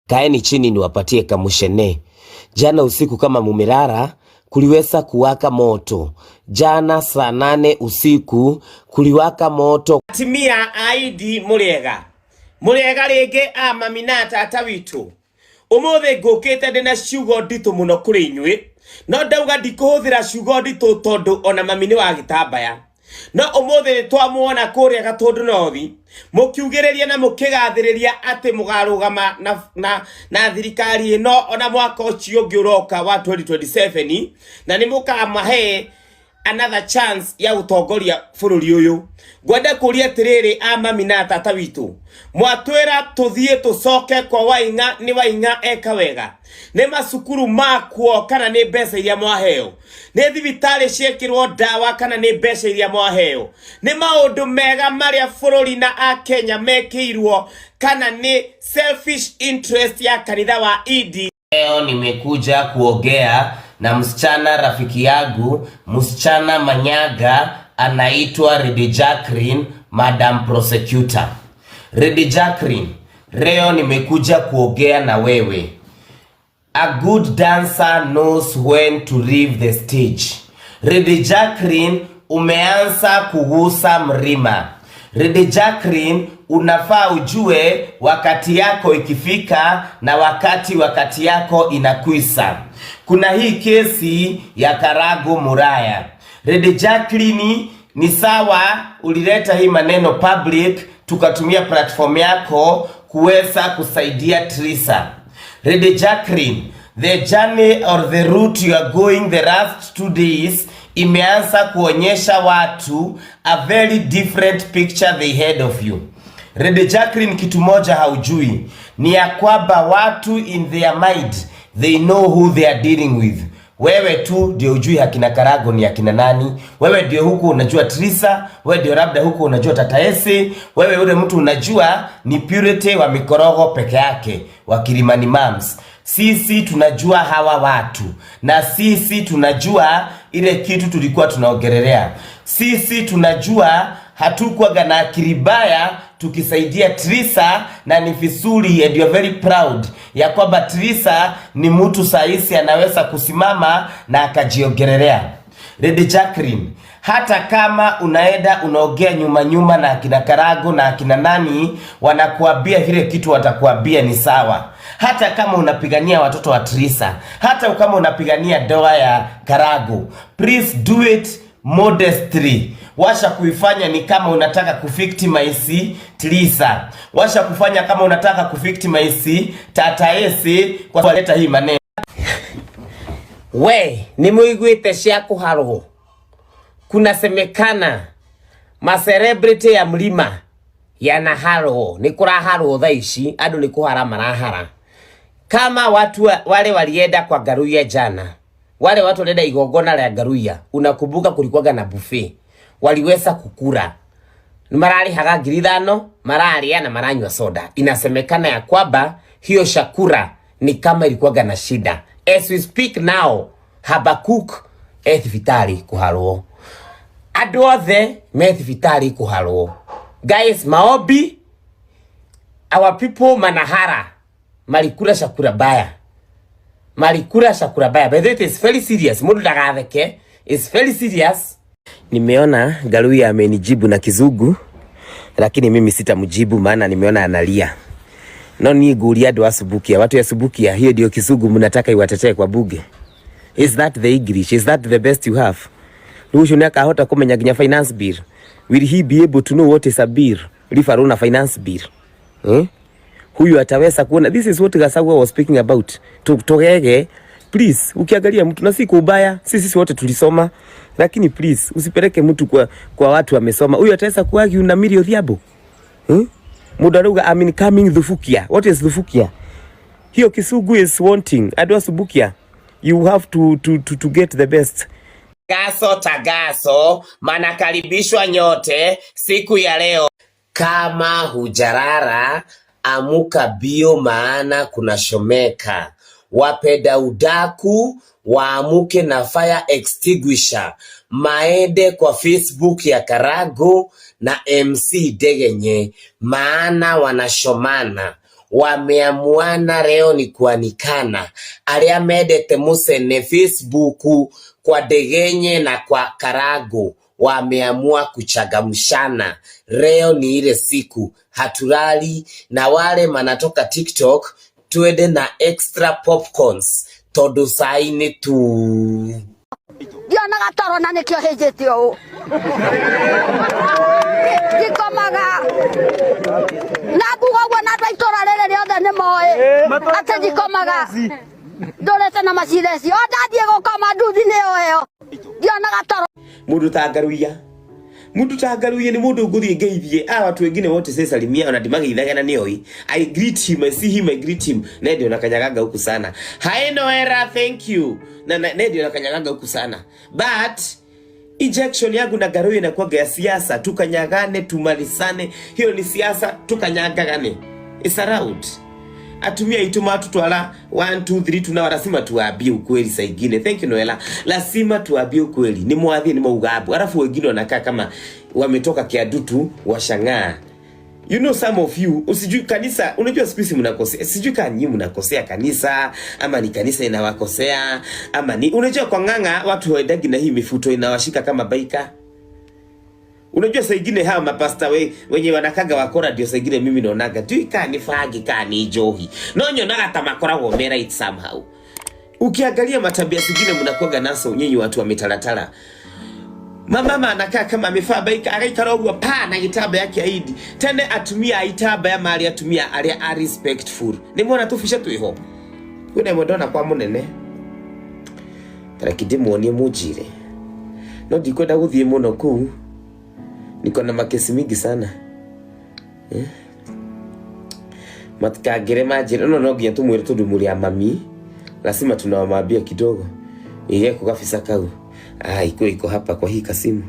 Kaeni chini niwapatie kamushene. Jana usiku kama mumelala kuliweza kuwaka moto. Jana saa 8 usiku kuliwaka moto. Timia aidi Muriega. Muriega rege mami na tata witu. Umothe ngukite ndina ciugo ndito muno kuri inyui. No ndauga ndikuhuthira ciugo ndito tondu ona mami ni wa gitambaya. No umothe twamuona kuria Gatundu North mukiugiriria na mukigathiriria ati mugarugama na thirikari ino ona mwaka ucio ungi uroka wa 2027 na ni mukamahe another chance ya utongoria bururi uyu. Ngwenda kuria tiriri mami na tata witu, mwatwira tuthie tucoke kwa Wainga ni Wainga eka wega, ni masukuru makuo kana ni mbeca iria mwaheo, ni thibitari ciekirwo dawa kana ni mbeca iria mwaheo, ni maundu mega maria bururi na a Kenya mekirwo kana ni selfish interest ya kanitha wa ED. Leo nimekuja kuongea na msichana rafiki yangu, msichana manyaga, anaitwa Lady Jacqueline, Madam Prosecutor. Lady Jacqueline, leo nimekuja kuongea na wewe. A good dancer knows when to leave the stage. Lady Jacqueline, umeanza kugusa mlima. Lady Jacqueline, unafaa ujue wakati yako ikifika na wakati yako inakuisa. Kuna hii kesi ya Karago Muraya. Lady Jacqueline, ni sawa ulileta hii maneno public, tukatumia platform yako kuweza kusaidia Trisa. Lady Jacqueline, the journey or the route you are going the last 2 days imeanza kuonyesha watu a very different picture they had of you. Lady Jacqueline, kitu moja haujui ni ya kwamba watu in their mind they know who they are dealing with. Wewe tu ndio ujui hakina Karago ni akina nani. Wewe ndio huku unajua Trisa, wewe ndio labda huku unajua Tata Ese, wewe ule mtu unajua ni Purity wa Mikorogo peke yake, wa Kilimani Moms. Sisi tunajua hawa watu na sisi tunajua ile kitu tulikuwa tunaongelelea. Sisi tunajua hatukuwa na kiribaya tukisaidia Trisa, na ni vizuri and you are very proud ya kwamba Trisa ni mtu saisi anaweza kusimama na akajiongelelea. Lady Jacqueline, hata kama unaenda unaongea nyuma na akina Karago na akina nani wanakuambia vile kitu watakuambia ni sawa. Hata kama unapigania watoto wa Trisa, hata kama unapigania doa ya Karago, please do it modestly. Washa kuifanya ni kama unataka kuvictimize Trisa. Washa kufanya kama unataka kuvictimize Tata Ese kwa kuleta hii maneno. We, ni muiguite cia kuharwo. Kuna semekana ma celebrity ya mlima yanaharwo, ni kuraharwo thaici, andu ni kuhara marahara. Kama watu wale walienda kwa Garuya jana, wale watu walienda igongona la Garuya, unakumbuka kulikuwa na buffet, waliweza kukura. Marali haga 5,000, marali na maranywa soda. Inasemekana ya kwamba hiyo shakura ni kama ilikuwa na shida. As we speak now, Habakuk ethivitari kuharwo. Adothe methivitari kuharwo. Guys, maobi, our people manahara malikula shakura baya. Malikula shakura baya. But it is very serious. Mundu dagatheke. It's very serious. Nimeona Garuya amenijibu na Kizungu, lakini mimi sitamjibu maana nimeona analia. No ni guria ndo asubukia. Watu ya subukia, hiyo ndio Kizungu mnataka iwatetee kwa buge. Is that the English? Is that the best you have? Rusho naka hota kumenya ginya finance bill. Will he be able to know what is a bill? Rifaruna finance bill. Huyu ataweza kuona. This is what Gasagwa was speaking about. Togege, please, ukiangalia mtu na si kubaya, sisi wote tulisoma, lakini please usipeleke mtu kwa watu wamesoma. Huyu ataweza kuagi una milio dhiabo. Mudaruga coming Thufukia. What is Thufukia? Hiyo Kisugu is wanting. Adwa Subukia. You have to get the best. Gaso tagaso, manakaribishwa nyote siku ya leo. Kama hujarara, amuka bio maana kuna shomeka. Wapenda udaku, waamuke na fire extinguisher. Maende kwa Facebook ya Karago na MC Degenye, maana wanashomana. wameamuana leo ni kuanikana. Aria medete Mucene Facebook kwa Degenye na kwa Karago wameamua kuchagamshana. Leo ni ile siku hatulali, na wale manatoka TikTok tuende na extra popcorns tondu saini tu Diana gatoro na nikio hejete o Dikomaga na buga wana taitora rere riothe ni moe ate dikomaga ndorete na macireci o ndathie gukoma nduthi ni oyo Diana gatoro mundu tangaruye ni mundu nguthie ngeithie watu wengine wote sasa salimia na ndimageithagana ni oi. I greet him, I see him, I greet him. Na ndio nakanyagaga huku sana. Hi Noera, thank you. Na ndio nakanyagaga huku sana. But ejection yangu na Garuye na kwa ya siasa, tukanyagane tumalisane. Hiyo ni siasa, tukanyagane. It's around. Atumia ituma tutwala 1 2 3 tuna lazima tuambie ukweli saa nyingine. Thank you Noela. Lazima tuambie ukweli. Ni mwadhi ni maugabu. Alafu wengine wanakaa kama wametoka Kiadutu washangaa. You know some of you usijui kanisa, unajua siku mnakosea. Sijui kama nyinyi mnakosea kanisa ama ni kanisa inawakosea ama ni unajua kwa nganga watu waendagi na hii mifuto inawashika kama baika. Unajua saa nyingine hawa mapasta wenye wanakaga wakora ndio saa nyingine mimi naonaga tu ikani fagi kani johi. Nonyo naga tamakora womera it somehow. Ukiangalia matabia zingine mnakuaga naso nyinyi watu wa mitalatala. Mama anakaa kama amefaa baika akaikaraogwa pa na itaba yake aidi. Tene atumia itaba ya mali atumia alia respectful. Nimwona tufisha tu iho. Kuna mwendona kwa munene. Tarakidi muonie mujire. No dikwenda guthie muno kuu. Niko na makesi mingi sana. Matkagere majira no ngia tumwire tundu muri ya mami. Lazima tunawamwambia kidogo. Ile kugafisa kau. Iko hapa kwa hii kasimu.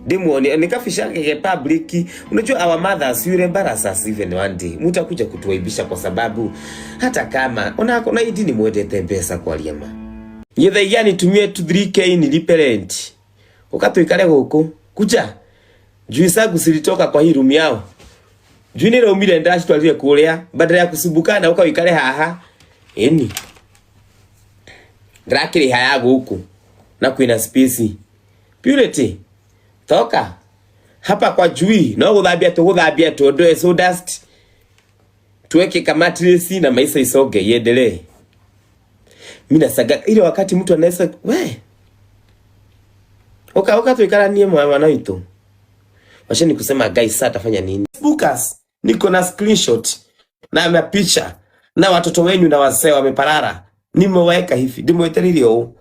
Demuone nikafisha ke public. Unajua our mothers you embarrass us even one day. Mutakuja kutuaibisha kwa sababu hata kama una idini mwedete pesa kwa liama. Yethe yani tumie 3k nilipe rent. Ukatuikale huko. Kuja. Juisa kusilitoka kwa hii room yao. Juni leo mile ndashi twalile kulea badala ya kusubukana ukawikale haha. Eni. Drakiri hayago huku. Na kuina space. Purity. Toka. Hapa kwa jui. Na guthabia tuondoe sawdust. Tuweke kamatresi na maisha isoge iendelee. Mimi nasaga ile wakati mtu anaweza Oka tuikala nie mwana wetu. Washeni kusema guys sasa atafanya nini? Bookers niko na screenshot na mapicha na watoto wenyu na wazee wameparara. Nimeweka hivi. Ndimweterilio.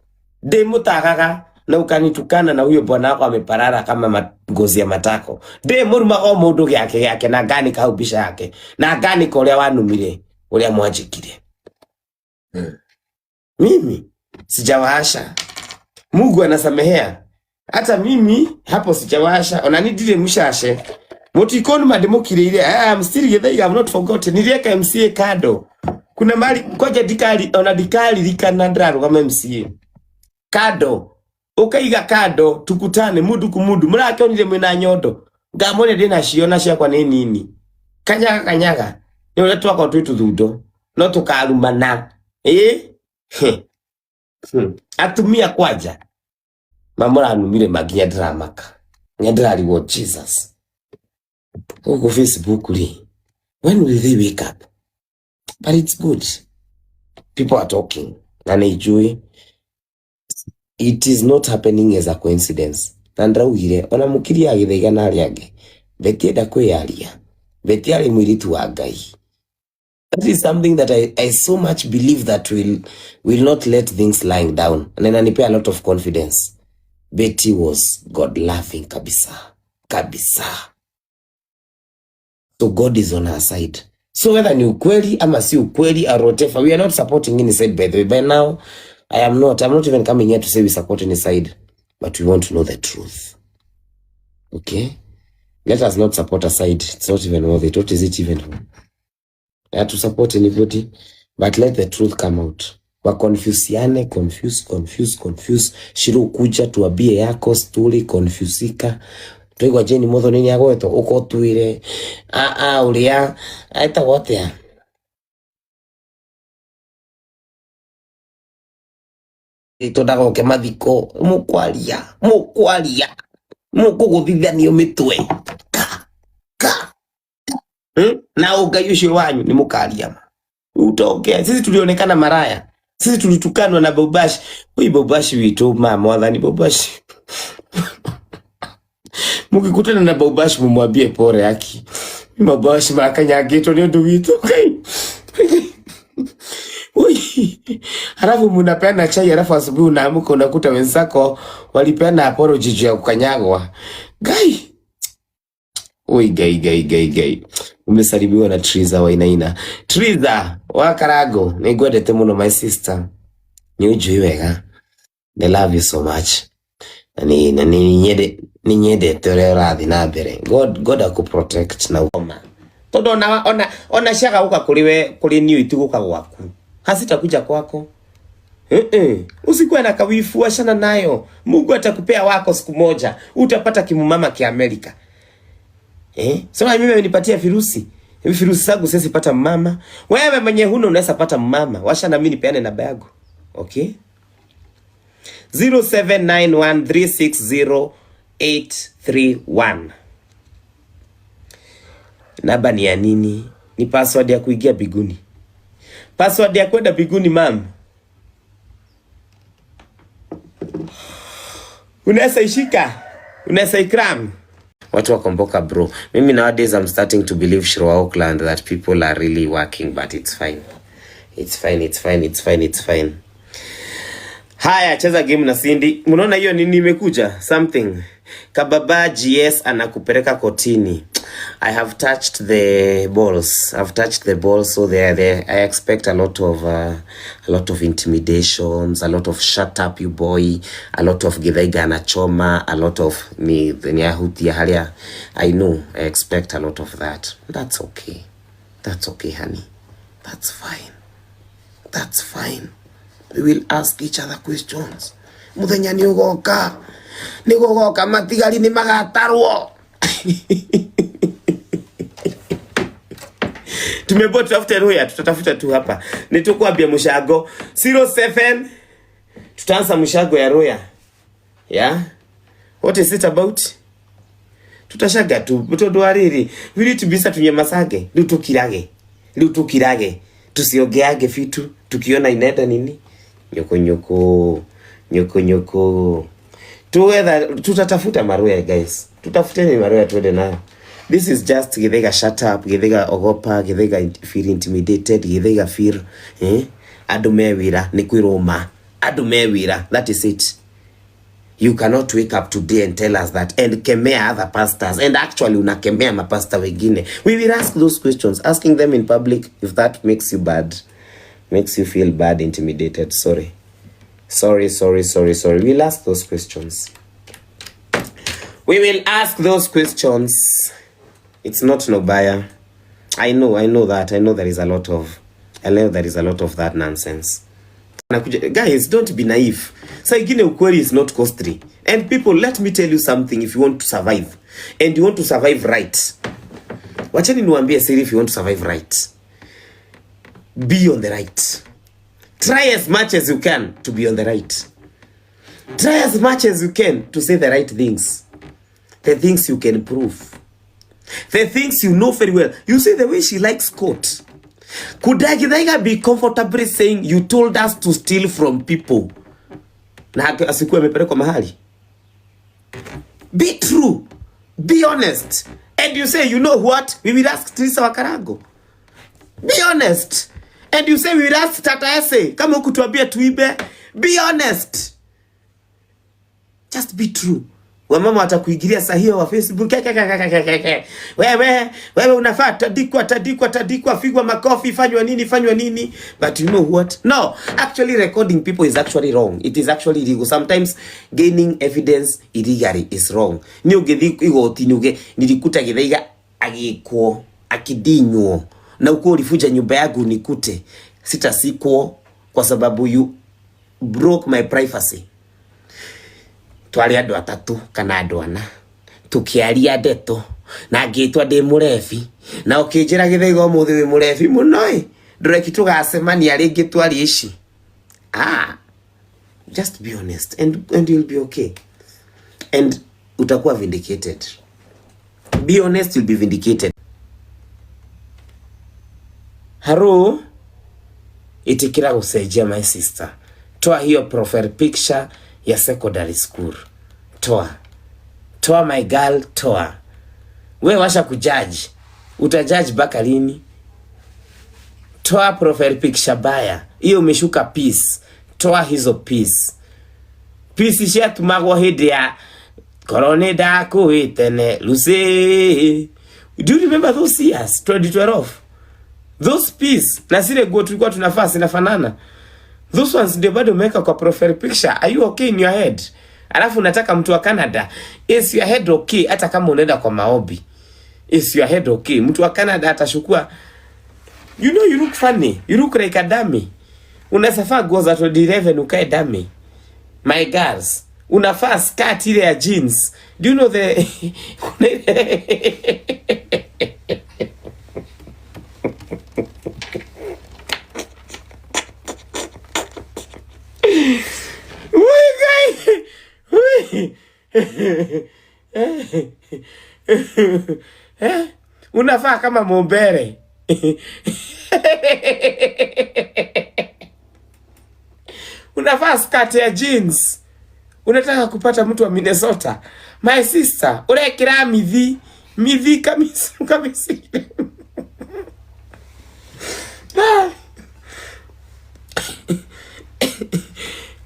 Demutagaga na ukanitukana na huyo bwana wako ameparara kama ngozi ya matako. Muruma o mundu yake na gani kaubisha yake. Na gani korea wanumire ulia mwajikire. Mimi sijawasha. Mungu anasamehea. Hata mimi hapo sijawasha. Onanidile mshashe. Motikoni mademokire ile. I'm still here. I have not forgotten. Nilieka MCA kado. Kuna mali koja dikali ona dikali likanandaro kama MCA. Kado. Ukaiga kado tukutane mudu kumudu. Murake onile mwena nyodo. Ngamone dena shiona shia kwa nini. Kanyaga. Ni uletu wako tuitu thudo. No tukalumana. Atumia kwaja. Mamora anumire maginya dramaka. Nyadrali wo Jesus. Go Facebook li. When will they wake up? But it's good. People are talking. And enjoy. It is not happening as a coincidence. Nandraugire ona mukiri agithaiga na ariage. Betienda kwiaria. Betiari mwiritu wa Ngai. That is something that I so much believe that will not let things lying down. And then anipea a lot of confidence. Betty was God laughing kabisa. Kabisa. So God is on her side. So whether ni ukweli ama si ukweli or whatever, we are not supporting any side by the way. By now, I'm not even coming here to say we support any side, but we want to know the truth. Okay? Let us not support a side. It's not even worth it. What is it even for? I have to support anybody, but let the truth come out. Wakonfusiane, confuse. Shiru kuja tuabie yako story confusika. Tuigwa jeni motho nini yagoeto uko tuire. Ulia. Aita wote ya. Itodagoke mathiko mukwaria mukuguthithanio mitwe na Ngai ucio wanyu ni mukaria utokea. Sisi tulionekana maraya, sisi tulitukanwa na Bobashi. Huyu Bobashi witu mama wadhani Bobashi mukikutana na Bobashi mumwambie pore yake. Bobashi makanyagito ni ndu witu halafu mnapeana chai, halafu asubuhi unaamka unakuta wenzako walipeana apology juu ya kukanyagwa. Gai. Umesalibiwa na Triza Wainaina. Triza wa Karago, nigwendete muno my sister. Ni ujui wega. I love you so much. Ni nyendete ure urathi na mbere. God akuprotect na uma. Todo ona shaka uka kuri niyo ituguka gwaku. Hasitakuja kwako. Usikuwe na kawifu, ashana nayo. Mungu atakupea wako siku moja. Utapata kimumama kia Amerika. Sema mimi nipatia virusi. Hivi virusi zangu sisi pata mama. Wewe mwenye huna unaweza pata mama. Washa na mimi nipeane namba yangu. Okay? 0791360831. Namba ni ya nini? Ni password ya kuingia biguni. Password ya kwenda biguni mama. Unaweza ishika. Unaweza ikram. Watu wakomboka bro. Mimi nowadays I'm starting to believe Shirwa Oakland that people are really working, but it's fine. It's fine. Haya, cheza game na Cindy. Mnaona hiyo nini imekuja? Something. Kababa GS anakupeleka kotini. I have touched the balls. So there I expect a lot of intimidations, a lot of shut up you boy, a lot of githaiga na choma, a lot of ni nyahuti halia. I know. I expect a lot of that. That's okay, honey. That's fine. We will ask each other questions. Muthenya ni ugoka matigari ni magatarwo. Tumebo tutafuta Roya, tutatafuta tu hapa. Nitukwambia mshago 07 tutaanza mshago ya Roya. Yeah? What is it about? Tutashaga tu mtoto wariri. We need to be tunyemasage, lutukirage. Tusiogeage vitu tukiona inaenda nini? Nyoko. Tutatafuta maroya guys. Tutafuteni maroya tuende nayo. This is just githega shut up, githega ogopa, githega feel intimidated, githega feel andu mewira ni kwiroma. That is it. You cannot wake up today and tell us that and kemea other pastors, and actually unakemea mapasta wengine. We will ask those questions, asking them in public. If that makes you feel bad, intimidated, sorry. We'll ask those questions. It's not nobaya. I know that. I know there is a lot of that nonsense. Guys, don't be naive. Saigine ukweli is not costly. And people, let me tell you something. If you want to survive, and you want to survive right, wachani niwaambie siri, if you want to survive right, be on the right. Try as much as you can to be on the right. Try as much as you can to say the right things. The things you can prove. The things you know very well. You see the way she likes court. Could I be comfortably saying you told us to steal from people? Na asikuwe amepelekwa mahali. Be true. Be honest. And you say, you know what? We will ask Teresa wa Karago. Be honest. And you say we will ask Tata Ese. Kama ukutuambia tuibe. Be honest. Just be true. Wamama watakuigilia sahio wa Facebook. Wewe unafaa tadikwa figwa makofi fanywa nini. But you know what? No, actually recording people is actually wrong. It is actually illegal. Sometimes gaining evidence illegally is wrong. Ni ugethiko igoti nilikuta githaiga agikwo akidinywo na uko ulifuja nyumba yangu nikute sitasikwo kwa sababu you broke my privacy. Twali andu atatu kana andu ana tukiaria ndeto na ngitwa ndi murefi na ukinjira githaiga umuthi wi murefi muno ndureki tugacemania ringi twali ici Just be honest and you'll be okay. And utakuwa vindicated. Be honest, you'll be vindicated. Haro, itikira usaidia my sister. Toa hiyo profile picture ya secondary school. Toa my girl, toa. We washa kujudge. Utajudge baka lini? Toa profile picture baya. Iyo umeshuka peace. Toa hizo peace. Peace isha tumagwa hidi ya korone dako itene Lucy. Do you remember those years? 2012. Those peace. Na sile go tulikuwa tunafaa sinafanana. Those ones ndio bado umeweka kwa profile picture. Are you okay in your head? Alafu unataka mtu wa Canada. Is your head okay? Hata kama unaenda kwa maombi. Is your head okay? Mtu wa Canada atashukua. You know you look funny. You look like a dummy. Unasafaa nguo za 2011 ukae dummy. My girls. Unafaa skirt ile ya jeans. Do you know the... Unafaa kama Mombere. Unafaa skirt ya jeans. Unataka kupata mtu wa Minnesota. My sister, urekira mithi kamisi.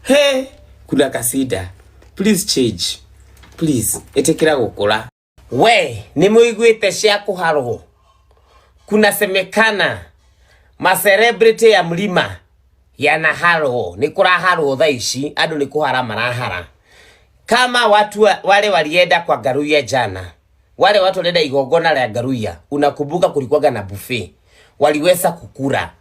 Hey, kuna kasida. Please change. Please, etekira gukura. We, ni muiguite cia kuharwo. Kuna semekana ma celebrity ya mlima yana harwo. Ni kuraharwo thaici, andu ni kuhara marahara. Kama watu wale walienda kwa Garuya jana. Wale watu walienda igongona la Garuya. Unakumbuka kulikuwa na buffet. Waliweza kukura.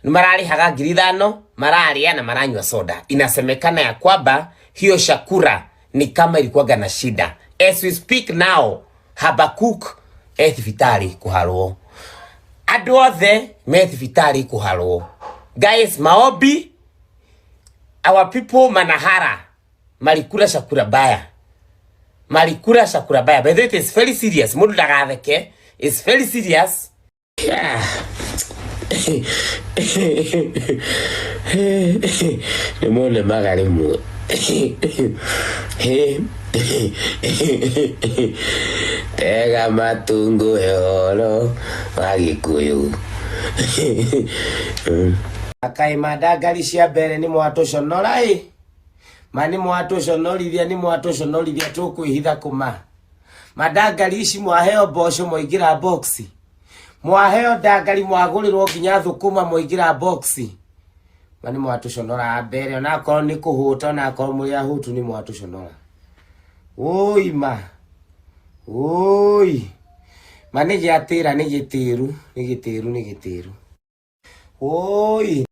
Marali haga 5,000, marali na maranywa soda. Inasemekana ya kwamba hiyo shakura ni kama ilikuwa na shida. As we speak now, Habakuk ethivitari kuharwo. Adwothe methivitari kuharwo. Guys, maobi, our people manahara. Malikura shakura baya. Malikura shakura baya. But it is very serious. Mundu dagatheke. It's very serious. Yeah. Nemone magarimu. Tega matungu eolo Magikuyu. Akai madagali cia mbere ni mwatosho norai. Mani mwatosho norithia ni mwatosho norithia tukwihitha kuma. Madagali ici mwaheo bosho moigira boxi. Mwaheo dagali mwagurirwo nginya thukuma moigira boxi. Mani mwatushonora mbere ona korwo ni kuhuta ona korwo muri ahutu ni mwatushonora. Oi ma. Oi. Mani giatira ni gitiru. Oi.